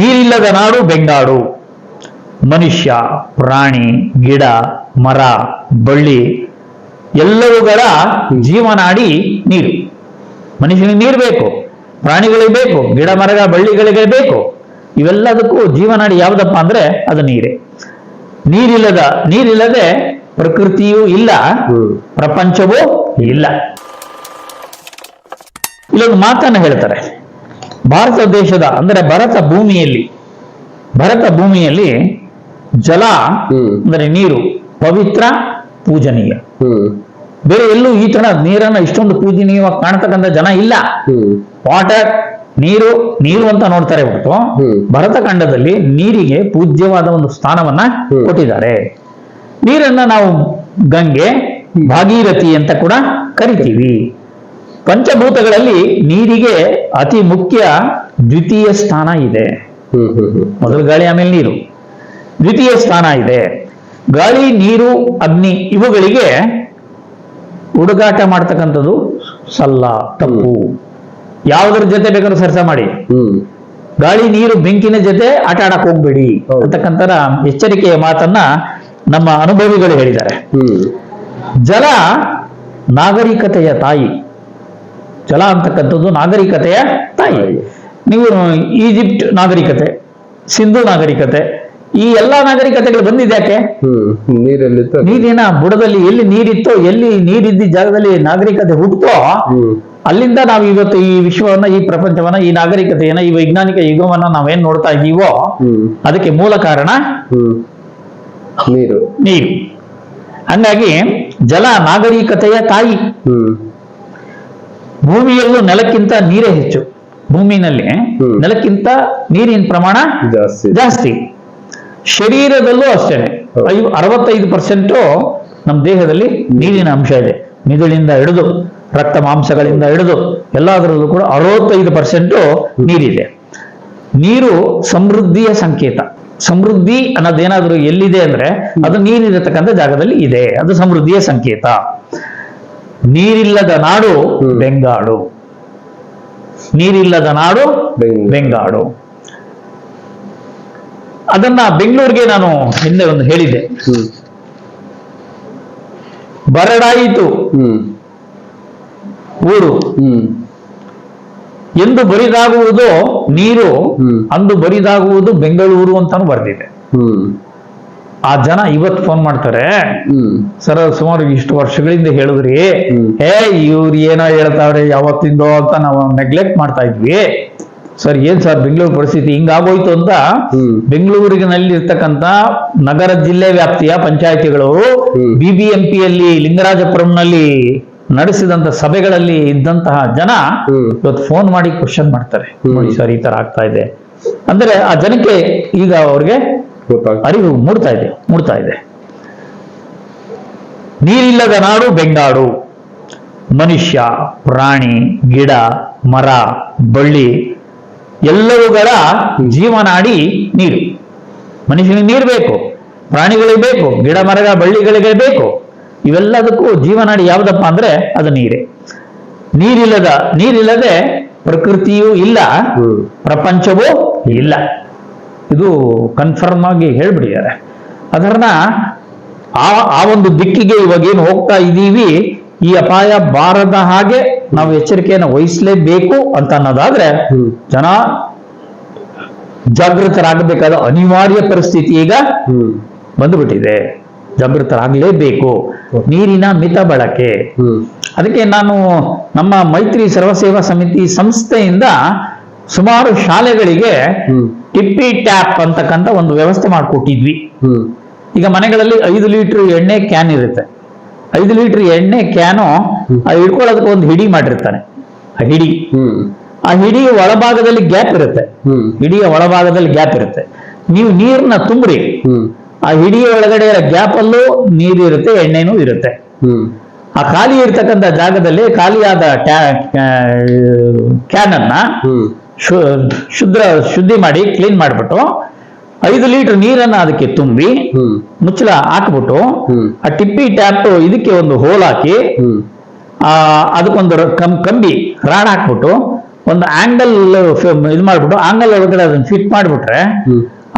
ನೀರಿಲ್ಲದ ನಾಡು ಬೆಂಗಾಡು. ಮನುಷ್ಯ, ಪ್ರಾಣಿ, ಗಿಡ, ಮರ, ಬಳ್ಳಿ ಎಲ್ಲವುಗಳ ಜೀವನಾಡಿ ನೀರು. ಮನುಷ್ಯನಿಗೆ ನೀರು ಬೇಕು, ಪ್ರಾಣಿಗಳಿಗೆ ಬೇಕು, ಗಿಡ ಮರ ಬಳ್ಳಿಗಳಿಗೆ ಬೇಕು. ಇವೆಲ್ಲದಕ್ಕೂ ಜೀವನಾಡಿ ಯಾವುದಪ್ಪ ಅಂದ್ರೆ ಅದು ನೀರೇ. ನೀರಿಲ್ಲದೆ ಪ್ರಕೃತಿಯೂ ಇಲ್ಲ, ಪ್ರಪಂಚವೂ ಇಲ್ಲ. ಇಲ್ಲೊಂದು ಮಾತನ್ನು ಹೇಳ್ತಾರೆ. ಭಾರತ ದೇಶದ ಅಂದ್ರೆ ಭರತ ಭೂಮಿಯಲ್ಲಿ ಜಲ ಅಂದ್ರೆ ನೀರು ಪವಿತ್ರ, ಪೂಜನೀಯ. ಬೇರೆ ಎಲ್ಲೂ ಈ ತರ ನೀರನ್ನ ಇಷ್ಟೊಂದು ಪೂಜನೀಯವಾಗಿ ಕಾಣ್ತಕ್ಕಂಥ ಜನ ಇಲ್ಲ. ವಾಟರ್, ನೀರು ಅಂತ ನೋಡ್ತಾರೆ ಹೊರತು ಭರತ ಖಂಡದಲ್ಲಿ ನೀರಿಗೆ ಪೂಜ್ಯವಾದ ಒಂದು ಸ್ಥಾನವನ್ನ ಕೊಟ್ಟಿದ್ದಾರೆ. ನೀರನ್ನ ನಾವು ಗಂಗೆ, ಭಾಗೀರಥಿ ಅಂತ ಕೂಡ ಕರಿತೀವಿ. ಪಂಚಭೂತಗಳಲ್ಲಿ ನೀರಿಗೆ ಅತಿ ಮುಖ್ಯ ದ್ವಿತೀಯ ಸ್ಥಾನ ಇದೆ. ಮೊದಲು ಗಾಳಿ, ಆಮೇಲೆ ನೀರು. ದ್ವಿತೀಯ ಸ್ಥಾನ ಇದೆ. ಗಾಳಿ, ನೀರು, ಅಗ್ನಿ ಇವುಗಳಿಗೆ ಹುಡುಗಾಟ ಮಾಡ್ತಕ್ಕಂಥದ್ದು ಸಲ್ಲ, ತಪ್ಪು. ಯಾವುದರ ಜೊತೆ ಬೇಕಾದ್ರೂ ಸರ್ಸ ಮಾಡಿ. ಗಾಳಿ, ನೀರು, ಬೆಂಕಿನ ಜೊತೆ ಆಟ ಆಡಕ್ ಹೋಗ್ಬೇಡಿ ಅಂತಕ್ಕಂಥ ಎಚ್ಚರಿಕೆಯ ಮಾತನ್ನ ನಮ್ಮ ಅನುಭವಿಗಳು ಹೇಳಿದ್ದಾರೆ. ಜಲ ನಾಗರಿಕತೆಯ ತಾಯಿ. ಜಲ ಅಂತಕ್ಕಂಥದ್ದು ನಾಗರಿಕತೆಯ ತಾಯಿ. ನೀವು ಈಜಿಪ್ಟ್ ನಾಗರಿಕತೆ, ಸಿಂಧು ನಾಗರಿಕತೆ, ಈ ಎಲ್ಲಾ ನಾಗರಿಕತೆಗಳು ಬಂದಿದ್ಯಾಕೆ? ನೀರಿನ ಬುಡದಲ್ಲಿ ಎಲ್ಲಿ ನೀರಿತ್ತೋ, ಎಲ್ಲಿ ನೀರಿದ್ದ ಜಾಗದಲ್ಲಿ ನಾಗರಿಕತೆ ಹುಟ್ಟುತ್ತೋ, ಅಲ್ಲಿಂದ ನಾವು ಇವತ್ತು ಈ ವಿಶ್ವವನ್ನ, ಈ ಪ್ರಪಂಚವನ್ನ, ಈ ನಾಗರಿಕತೆಯನ್ನ, ಈ ವೈಜ್ಞಾನಿಕ ಯುಗವನ್ನ ನಾವೇನ್ ನೋಡ್ತಾ ಇದ್ದೀವೋ ಅದಕ್ಕೆ ಮೂಲ ಕಾರಣ ನೀರು. ಹಂಗಾಗಿ ಜಲ ನಾಗರಿಕತೆಯ ತಾಯಿ. ಭೂಮಿಯಲ್ಲೂ ನೆಲಕ್ಕಿಂತ ನೀರೇ ಹೆಚ್ಚು. ಭೂಮಿನಲ್ಲಿ ನೆಲಕ್ಕಿಂತ ನೀರಿನ ಪ್ರಮಾಣ ಜಾಸ್ತಿ. ಶರೀರದಲ್ಲೂ ಅಷ್ಟೇನೆ 65% ನಮ್ಮ ದೇಹದಲ್ಲಿ ನೀರಿನ ಅಂಶ ಇದೆ. ಮಿದುಳಿಂದ ಹಿಡಿದು ರಕ್ತ ಮಾಂಸಗಳಿಂದ ಹಿಡಿದು ಎಲ್ಲದರಲ್ಲೂ ಕೂಡ 65% ನೀರಿದೆ. ನೀರು ಸಮೃದ್ಧಿಯ ಸಂಕೇತ. ಸಮೃದ್ಧಿ ಅನ್ನೋದೇನಾದ್ರೂ ಎಲ್ಲಿದೆ ಅಂದ್ರೆ ಅದು ನೀರಿರತಕ್ಕಂಥ ಜಾಗದಲ್ಲಿ ಇದೆ. ಅದು ಸಮೃದ್ಧಿಯ ಸಂಕೇತ. ನೀರಿಲ್ಲದ ನಾಡು ಬೆಂಗಾಡು. ನೀರಿಲ್ಲದ ನಾಡು ಬೆಂಗಾಡು. ಅದನ್ನ ಬೆಂಗಳೂರಿಗೆ ನಾನು ಹಿಂದೆ ಒಂದು ಹೇಳಿದ್ದೆ. ಬರಡಾಯಿತು ಊರು ಎಂದು ಬರಿದಾಗುವುದು ನೀರು, ಅಂದು ಬರಿದಾಗುವುದು ಬೆಂಗಳೂರು ಅಂತಾನು ಬರ್ದಿದೆ. ಆ ಜನ ಇವತ್ತು ಫೋನ್ ಮಾಡ್ತಾರೆ, ಸರ್ ಸುಮಾರು ಇಷ್ಟು ವರ್ಷಗಳಿಂದ ಹೇಳಿದ್ರಿ, ಇವ್ರು ಏನೋ ಹೇಳ್ತಾವ್ರೆ ಯಾವತ್ತಿಂದೋ ಅಂತ ನಾವು ನೆಗ್ಲೆಕ್ಟ್ ಮಾಡ್ತಾ ಇದ್ವಿ. ಸರ್ ಏನ್ ಸರ್ ಬೆಂಗಳೂರು ಪರಿಸ್ಥಿತಿ ಹಿಂಗಾಗೋಯ್ತು ಅಂತ ಬೆಂಗಳೂರಿನಲ್ಲಿ ಇರ್ತಕ್ಕಂಥ ನಗರ ಜಿಲ್ಲೆ ವ್ಯಾಪ್ತಿಯ ಪಂಚಾಯಿತಿಗಳು BBMPಯಲ್ಲಿ ಲಿಂಗರಾಜಪುರಂನಲ್ಲಿ ನಡೆಸಿದಂತ ಸಭೆಗಳಲ್ಲಿ ಇದ್ದಂತಹ ಜನ ಇವತ್ತು ಫೋನ್ ಮಾಡಿ ಕ್ವಶನ್ ಮಾಡ್ತಾರೆ. ನೋಡಿ ಸರ್ ಈ ತರ ಆಗ್ತಾ ಇದೆ ಅಂದ್ರೆ ಆ ಜನಕ್ಕೆ ಈಗ ಅವ್ರಿಗೆ ಅರಿವು ಮೂಡ್ತಾ ಇದೆ. ನೀರಿಲ್ಲದ ನಾಡು ಬೆಂಗಾಡು. ಮನುಷ್ಯ, ಪ್ರಾಣಿ, ಗಿಡ, ಮರ, ಬಳ್ಳಿ ಎಲ್ಲವುಗಳ ಜೀವನಾಡಿ ನೀರು. ಮನುಷ್ಯನಿಗೆ ನೀರು ಬೇಕು, ಪ್ರಾಣಿಗಳಿಗೆ ಬೇಕು, ಗಿಡ ಮರ ಬಳ್ಳಿಗಳಿಗೆ ಬೇಕು. ಇವೆಲ್ಲದಕ್ಕೂ ಜೀವನಾಡಿ ಯಾವುದಪ್ಪ ಅಂದ್ರೆ ಅದು ನೀರೇ. ನೀರಿಲ್ಲದೆ ಪ್ರಕೃತಿಯೂ ಇಲ್ಲ, ಪ್ರಪಂಚವೂ ಇಲ್ಲ. ಇದು ಕನ್ಫರ್ಮ್ ಆಗಿ ಹೇಳ್ಬಿಟ್ಟಿದ್ದಾರೆ. ಅದನ್ನ ಆ ಒಂದು ದಿಕ್ಕಿಗೆ ಇವಾಗೇನು ಹೋಗ್ತಾ ಇದ್ದೀವಿ, ಈ ಅಪಾಯ ಬಾರದ ಹಾಗೆ ನಾವು ಎಚ್ಚರಿಕೆಯನ್ನು ವಹಿಸಲೇಬೇಕು ಅಂತ ಅನ್ನೋದಾದ್ರೆ ಜನ ಜಾಗೃತರಾಗಬೇಕಾದ ಅನಿವಾರ್ಯ ಪರಿಸ್ಥಿತಿ ಈಗ ಬಂದುಬಿಟ್ಟಿದೆ. ಜಾಗೃತರಾಗಲೇಬೇಕು. ನೀರಿನ ಮಿತ ಬಳಕೆ. ಅದಕ್ಕೆ ನಾನು ನಮ್ಮ ಮೈತ್ರಿ ಸರ್ವಸೇವಾ ಸಮಿತಿ ಸಂಸ್ಥೆಯಿಂದ ಸುಮಾರು ಶಾಲೆಗಳಿಗೆ ಟಿಪ್ಪಿ ಟ್ಯಾಪ್ ಅಂತಕ್ಕಂಥ ಒಂದು ವ್ಯವಸ್ಥೆ ಮಾಡಿಕೊಟ್ಟಿದ್ವಿ. ಈಗ ಮನೆಗಳಲ್ಲಿ 5 ಲೀಟರ್ ಎಣ್ಣೆ ಕ್ಯಾನ್ ಇರುತ್ತೆ. 5 ಲೀಟರ್ ಎಣ್ಣೆ ಕ್ಯಾನು ಇಟ್ಕೊಳ್ಳೋದಕ್ಕೆ ಒಂದು ಹಿಡಿ ಮಾಡಿರ್ತಾನೆ. ಆ ಹಿಡಿಯ ಒಳಭಾಗದಲ್ಲಿ ಗ್ಯಾಪ್ ಇರುತ್ತೆ. ಹಿಡಿಯ ಒಳಭಾಗದಲ್ಲಿ ಗ್ಯಾಪ್ ಇರುತ್ತೆ. ನೀವು ನೀರನ್ನ ತುಂಬ್ರಿ, ಆ ಹಿಡಿಯ ಒಳಗಡೆ ಗ್ಯಾಪ್ ಅಲ್ಲೂ ನೀರು ಇರುತ್ತೆ, ಎಣ್ಣೆನೂ ಇರುತ್ತೆ. ಆ ಖಾಲಿ ಇರ್ತಕ್ಕಂಥ ಜಾಗದಲ್ಲಿ ಖಾಲಿಯಾದ ಕ್ಯಾನ್ ಅನ್ನ ಶುದ್ಧಿ ಮಾಡಿ ಕ್ಲೀನ್ ಮಾಡ್ಬಿಟ್ಟು 5 ಲೀಟರ್ ನೀರನ್ನ ಅದಕ್ಕೆ ತುಂಬಿ ಮುಚ್ಚಳ ಹಾಕ್ಬಿಟ್ಟು ಆ ಟಿಪ್ಪಿ ಟ್ಯಾಪ್ ಇದಕ್ಕೆ ಒಂದು ಹೋಲ್ ಹಾಕಿ ಅದಕ್ಕೊಂದು ಕಂಬಿ ರಾಡ್ ಹಾಕ್ಬಿಟ್ಟು ಒಂದು ಆಂಗಲ್ ಇದು ಮಾಡ್ಬಿಟ್ಟು ಆಂಗಲ್ ಒಳಗಡೆ ಅದನ್ನ ಫಿಟ್ ಮಾಡ್ಬಿಟ್ರೆ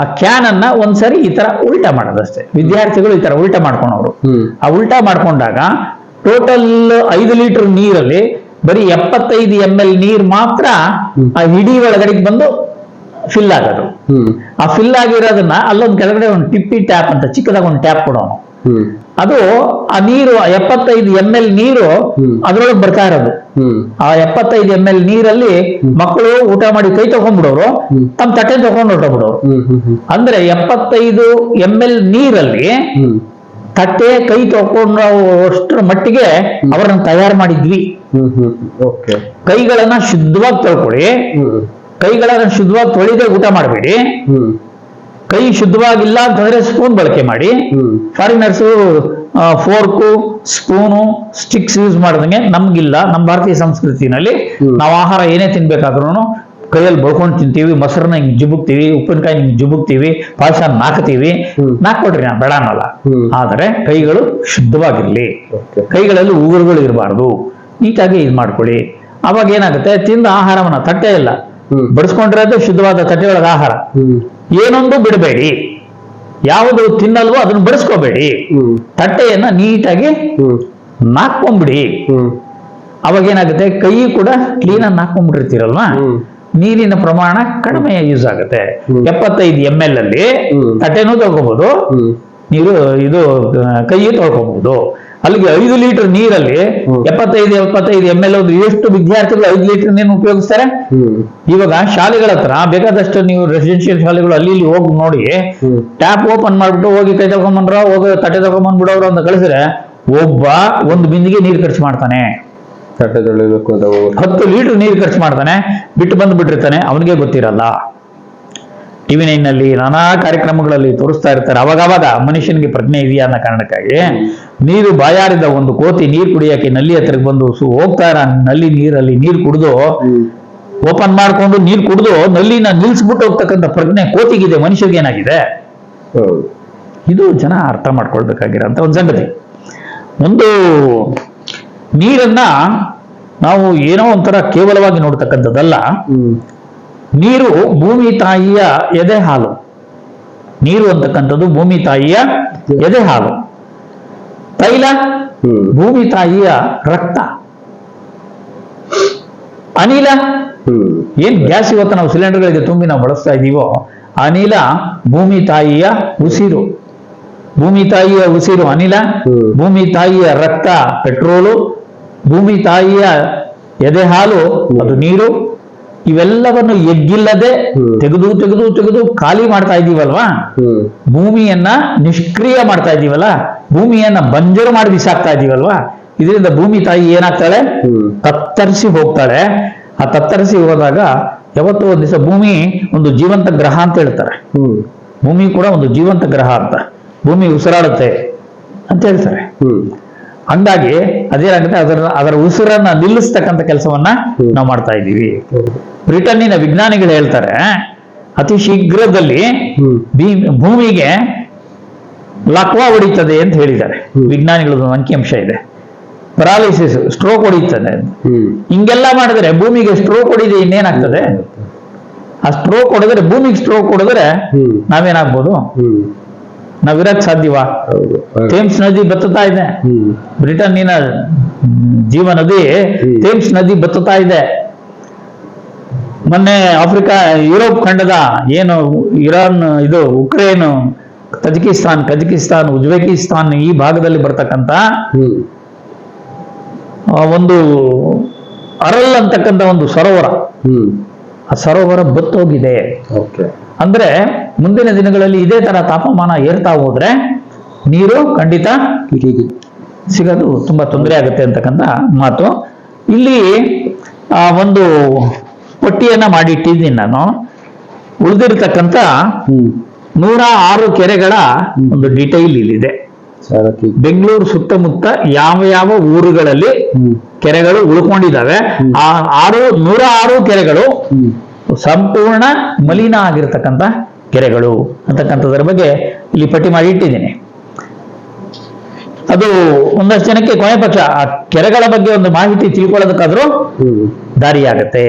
ಆ ಕ್ಯಾನ್ ಅನ್ನ ಒಂದ್ಸರಿ ಈ ತರ ಉಲ್ಟಾ ಮಾಡೋದಷ್ಟೇ. ವಿದ್ಯಾರ್ಥಿಗಳು ಈ ತರ ಉಲ್ಟಾ ಮಾಡ್ಕೊಂಡವ್ರು. ಆ ಉಲ್ಟಾ ಮಾಡ್ಕೊಂಡಾಗ ಟೋಟಲ್ 5 ಲೀಟರ್ ನೀರಲ್ಲಿ ಬರೀ 75 ml ನೀರ್ ಮಾತ್ರ ಆ ಹಿಡಿ ಒಳಗಡೆ ಬಂದು ಫಿಲ್ ಆಗೋದು. ಆ ಫಿಲ್ ಆಗಿರೋದನ್ನ ಅಲ್ಲೊಂದ್ ಕೆಳಗಡೆ ಒಂದು ಟಿಪ್ಪಿ ಟ್ಯಾಪ್ ಅಂತ ಚಿಕ್ಕದಾಗ ಒಂದು ಟ್ಯಾಪ್ ಕೊಡೋನು. ಅದು ಆ ನೀರು 75 ml ನೀರು ಅದ್ರೊಳಗೆ ಬರ್ತಾ ಇರೋದು. ಆ 75 ml ನೀರಲ್ಲಿ ಮಕ್ಕಳು ಊಟ ಮಾಡಿ ಕೈ ತಗೊಂಡ್ಬಿಡೋರು, ತಮ್ಮ ತಟ್ಟೆ ತಗೊಂಡು ಹೊರಟೋಗ್ಬಿಡೋರು. ಅಂದ್ರೆ 75 ml ನೀರಲ್ಲಿ ತಟ್ಟೆ ಕೈ ತಗೊಂಡಷ್ಟರ ಮಟ್ಟಿಗೆ ಅವರನ್ನು ತಯಾರು ಮಾಡಿದ್ವಿ. ಕೈಗಳನ್ನ ಶುದ್ಧವಾಗಿ ತೊಳ್ಕೊಳ್ಳಿ, ಕೈಗಳನ್ನ ಶುದ್ಧವಾಗಿ ತೊಳಿದೆ ಊಟ ಮಾಡಬೇಡಿ. ಕೈ ಶುದ್ಧವಾಗಿಲ್ಲ ಅಂತಂದ್ರೆ ಸ್ಪೂನ್ ಬಳಕೆ ಮಾಡಿ. Foreigners fork spoon sticks use ಮಾಡಿದಂಗೆ ನಮ್ಗಿಲ್ಲ. ನಮ್ಮ ಭಾರತೀಯ ಸಂಸ್ಕೃತಿನಲ್ಲಿ ನಾವು ಆಹಾರ ಏನೇ ತಿನ್ಬೇಕಾದ್ರೂ ಕೈಯಲ್ಲಿ ಬಳ್ಕೊಂಡು ತಿಂತೀವಿ, ಮೊಸರನ್ನ ಹಿಂಗ್ ಜುಬುಕ್ತೀವಿ, ಉಪ್ಪಿನಕಾಯಿ ಹಿಂಗ್ ಜುಬುಕ್ತೀವಿ, ಪಾಯಸ ನಾಕ್ತೀವಿ. ನಾಕ್ಕೊಡ್ರಿ ನಾನು ಬೇಡ ಅನ್ನಲ್ಲ. ಆದರೆ ಕೈಗಳು ಶುದ್ಧವಾಗಿರ್ಲಿ, ಕೈಗಳಲ್ಲಿ ಉಗುರುಗಳು ಇರಬಾರ್ದು, ನೀಟಾಗಿ ಇದು ಮಾಡ್ಕೊಳ್ಳಿ. ಅವಾಗ ಏನಾಗುತ್ತೆ, ತಿಂದ ಆಹಾರವನ್ನ ತಟ್ಟೆ ಇಲ್ಲ ಬಡಿಸ್ಕೊಂಡಿರೋದು ಶುದ್ಧವಾದ ತಟ್ಟೆ ಒಳಗೆ ಆಹಾರ ಏನೊಂದು ಬಿಡಬೇಡಿ. ಯಾವುದು ತಿನ್ನಲ್ವೋ ಅದನ್ನ ಬಡಿಸ್ಕೋಬೇಡಿ. ತಟ್ಟೆಯನ್ನ ನೀಟಾಗಿ ನಾಕ್ಕೊಂಬಿಡಿ. ಅವಾಗ ಏನಾಗುತ್ತೆ, ಕೈ ಕೂಡ ಕ್ಲೀನ್ ಆಗಿ ನಾಕ್ಕೊಂಡ್ಬಿಟ್ಟಿರ್ತೀರಲ್ವಾ, ನೀರಿನ ಪ್ರಮಾಣ ಕಡಿಮೆ ಯೂಸ್ ಆಗುತ್ತೆ. 75 ml ಅಲ್ಲಿ ತಟ್ಟೆನೂ ತೊಳ್ಕೋಬಹುದು, ನೀರು ಇದು ಕೈ ತೊಳ್ಕೋಬಹುದು. ಅಲ್ಲಿಗೆ 5 ಲೀಟರ್ ನೀರಲ್ಲಿ 75 ml ಒಂದು ಎಷ್ಟು ವಿದ್ಯಾರ್ಥಿಗಳು 5 ಲೀಟರ್ ನೀರು ಉಪಯೋಗಿಸ್ತಾರೆ? ಇವಾಗ ಶಾಲೆಗಳ ಹತ್ರ ಬೇಕಾದಷ್ಟು ನೀವು ರೆಸಿಡೆನ್ಶಿಯಲ್ ಶಾಲೆಗಳು ಅಲ್ಲಿ ಇಲ್ಲಿ ಹೋಗಿ ನೋಡಿ, ಟ್ಯಾಪ್ ಓಪನ್ ಮಾಡ್ಬಿಟ್ಟು ಹೋಗಿ ಕೈ ತಗೊಂಬಂದ್ರ ಹೋಗಿ ತಟ್ಟೆ ತಗೊಂಬಂದ್ಬಿಡೋರು ಅಂತ ಕಳಿಸಿದ್ರೆ ಒಬ್ಬ ಒಂದು ಬಿಂದಿಗೆ ನೀರು ಖರ್ಚು ಮಾಡ್ತಾನೆ. ತಟ್ಟೆ ತೊಳಿಬೇಕು 10 ಲೀಟರ್ ನೀರು ಖರ್ಚು ಮಾಡ್ತಾನೆ, ಬಿಟ್ಟು ಬಂದ್ಬಿಟ್ಟಿರ್ತಾನೆ, ಅವನಿಗೆ ಗೊತ್ತಿರಲ್ಲ. ಟಿವಿ 9 ನಲ್ಲಿ ನಾನಾ ಕಾರ್ಯಕ್ರಮಗಳಲ್ಲಿ ತೋರಿಸ್ತಾ ಇರ್ತಾರೆ. ಅವಾಗವಾಗ ಮನುಷ್ಯನಿಗೆ ಪ್ರಜ್ಞೆ ಇದೆಯಾ ಅನ್ನೋ ಕಾರಣಕ್ಕಾಗಿ ನೀರು ಬಾಯಾರಿದ ಒಂದು ಕೋತಿ ನೀರು ಕುಡಿಯಕ್ಕೆ ನಲ್ಲಿ ಹತ್ರಕ್ಕೆ ಬಂದು ಹೋಗ್ತಾ ಇರ ನಲ್ಲಿ ನೀರಲ್ಲಿ ನೀರು ಕುಡಿದು ಓಪನ್ ಮಾಡ್ಕೊಂಡು ನೀರು ಕುಡಿದು ನಲ್ಲಿನ ನಿಲ್ಸ್ಬಿಟ್ಟು ಹೋಗ್ತಕ್ಕಂಥ ಪ್ರಜ್ಞೆ ಕೋತಿಗಿದೆ, ಮನುಷ್ಯರಿಗೆ ಏನಾಗಿದೆ? ಇದು ಜನ ಅರ್ಥ ಮಾಡ್ಕೊಳ್ಬೇಕಾಗಿರೋಂಥ ಒಂದು ಸಂಗತಿ. ಒಂದು ನೀರನ್ನ ನಾವು ಏನೋ ಒಂಥರ ಕೇವಲವಾಗಿ ನೋಡ್ತಕ್ಕಂಥದ್ದಲ್ಲ. ನೀರು ಭೂಮಿ ತಾಯಿಯ ಎದೆ ಹಾಲು. ನೀರು ಅಂತಕ್ಕಂಥದ್ದು ಭೂಮಿ ತಾಯಿಯ ಎದೆ ಹಾಲು. ತೈಲ ಭೂಮಿ ತಾಯಿಯ ರಕ್ತ. ಅನಿಲ ಏನ್ ಗ್ಯಾಸ್ ಇವತ್ತು ನಾವು ಸಿಲಿಂಡರ್ಗಳಿಗೆ ತುಂಬಿ ನಾವು ಬಳಸ್ತಾ ಇದ್ದೀವೋ, ಅನಿಲ ಭೂಮಿ ತಾಯಿಯ ಉಸಿರು. ಭೂಮಿ ತಾಯಿಯ ಉಸಿರು ಅನಿಲ, ಭೂಮಿ ತಾಯಿಯ ರಕ್ತ ಪೆಟ್ರೋಲು, ಭೂಮಿ ತಾಯಿಯ ಎದೆ ಹಾಲು ಅದು ನೀರು. ಇವೆಲ್ಲವನ್ನು ಎಗ್ಗಿಲ್ಲದೆ ತೆಗೆದು ತೆಗೆದು ತೆಗೆದು ಖಾಲಿ ಮಾಡ್ತಾ ಇದ್ದೀವಲ್ವಾ, ಭೂಮಿಯನ್ನ ನಿಷ್ಕ್ರಿಯ ಮಾಡ್ತಾ ಇದ್ದೀವಲ್ಲ, ಭೂಮಿಯನ್ನ ಬಂಜರು ಮಾಡಿ ಬಿಸಾಕ್ತಾ ಇದ್ದೀವಲ್ವಾ, ಇದರಿಂದ ಭೂಮಿ ತಾಯಿ ಏನಾಗ್ತಾಳೆ? ತತ್ತರಿಸಿ ಹೋಗ್ತಾಳೆ. ಆ ತತ್ತರಿಸಿ ಹೋದಾಗ ಯಾವತ್ತೋ ಒಂದ್ ದಿವಸ ಭೂಮಿ ಒಂದು ಜೀವಂತ ಗ್ರಹ ಅಂತ ಹೇಳ್ತಾರೆ. ಭೂಮಿ ಕೂಡ ಒಂದು ಜೀವಂತ ಗ್ರಹ ಅಂತ, ಭೂಮಿ ಉಸಿರಾಡುತ್ತೆ ಅಂತ ಹೇಳ್ತಾರೆ. ಹಂಗಾಗಿ ಅದೇನಾಗುತ್ತೆ, ಅದರ ಉಸಿರನ್ನ ನಿಲ್ಲಿಸ್ತಕ್ಕಂಥ ಕೆಲಸವನ್ನ ನಾವು ಮಾಡ್ತಾ ಇದ್ದೀವಿ. ಬ್ರಿಟನ್ನಿನ ವಿಜ್ಞಾನಿಗಳು ಹೇಳ್ತಾರೆ, ಅತಿ ಶೀಘ್ರದಲ್ಲಿ ಭೂಮಿಗೆ ಲಕ್ವಾ ಹೊಡಿತದೆ ಅಂತ ಹೇಳಿದ್ದಾರೆ ವಿಜ್ಞಾನಿಗಳದ್ದು ಅಂಕಿಅಂಶ ಇದೆ. ಪೆರಾಲಿಸಿಸ್, ಸ್ಟ್ರೋಕ್ ಹೊಡಿತದೆ. ಹಿಂಗೆಲ್ಲ ಮಾಡಿದ್ರೆ ಭೂಮಿಗೆ ಸ್ಟ್ರೋಕ್ ಹೊಡಿದೆ ಇನ್ನೇನಾಗ್ತದೆ? ಆ ಸ್ಟ್ರೋಕ್ ಹೊಡೆದ್ರೆ, ಭೂಮಿಗೆ ಸ್ಟ್ರೋಕ್ ಹೊಡೆದ್ರೆ ನಾವೇನಾಗ್ಬೋದು? ನಾವಿರಕ್ ಸಾಧ್ಯವಾ? ಥೇಮ್ಸ್ ನದಿ ಬತ್ತುತ್ತಾ ಇದೆ, ಬ್ರಿಟನ್ನಿನ ಜೀವ ನದಿ ಥೇಮ್ಸ್ ನದಿ ಬತ್ತುತ್ತಾ ಇದೆ. ಮೊನ್ನೆ ಆಫ್ರಿಕಾ ಯುರೋಪ್ ಖಂಡದ ಏನು ಇರಾನ್, ಇದು ಉಕ್ರೇನ್, ಕಜಕಿಸ್ತಾನ್, ಉಜ್ಬೇಕಿಸ್ತಾನ್ ಈ ಭಾಗದಲ್ಲಿ ಬರ್ತಕ್ಕಂಥ ಒಂದು ಅರಲ್ ಅಂತಕ್ಕಂಥ ಒಂದು ಸರೋವರ, ಆ ಸರೋವರ ಬತ್ತೋಗಿದೆ. ಅಂದ್ರೆ ಮುಂದಿನ ದಿನಗಳಲ್ಲಿ ಇದೇ ತರ ತಾಪಮಾನ ಏರ್ತಾ ಹೋದ್ರೆ ನೀರು ಖಂಡಿತ ಸಿಗೋದು ತುಂಬಾ ತೊಂದರೆ ಆಗುತ್ತೆ ಅಂತಕ್ಕಂಥ ಮಾತು. ಇಲ್ಲಿ ಒಂದು ಪಟ್ಟಿಯನ್ನ ಮಾಡಿಟ್ಟಿದ್ದೀನಿ ನಾನು. ಉಳಿದಿರ್ತಕ್ಕಂಥ 106 ಕೆರೆಗಳ ಒಂದು ಡಿಟೈಲ್ ಇಲ್ಲಿದೆ. ಬೆಂಗಳೂರು ಸುತ್ತಮುತ್ತ ಯಾವ ಯಾವ ಊರುಗಳಲ್ಲಿ ಕೆರೆಗಳು ಉಳ್ಕೊಂಡಿದ್ದಾವೆ, ಆ 106 ಕೆರೆಗಳು ಸಂಪೂರ್ಣ ಮಲಿನ ಆಗಿರ್ತಕ್ಕಂಥ ಕೆರೆಗಳು ಅಂತಕ್ಕಂಥದ್ರ ಬಗ್ಗೆ ಇಲ್ಲಿ ಪಟ್ಟಿ ಮಾಡಿ ಇಟ್ಟಿದ್ದೀನಿ. ಅದು ಒಂದಷ್ಟು ಜನಕ್ಕೆ ಕೊನೆ ಪಕ್ಷ ಆ ಕೆರೆಗಳ ಬಗ್ಗೆ ಒಂದು ಮಾಹಿತಿ ತಿಳ್ಕೊಳ್ಳೋದಕ್ಕಾದ್ರೂ ದಾರಿಯಾಗತ್ತೆ.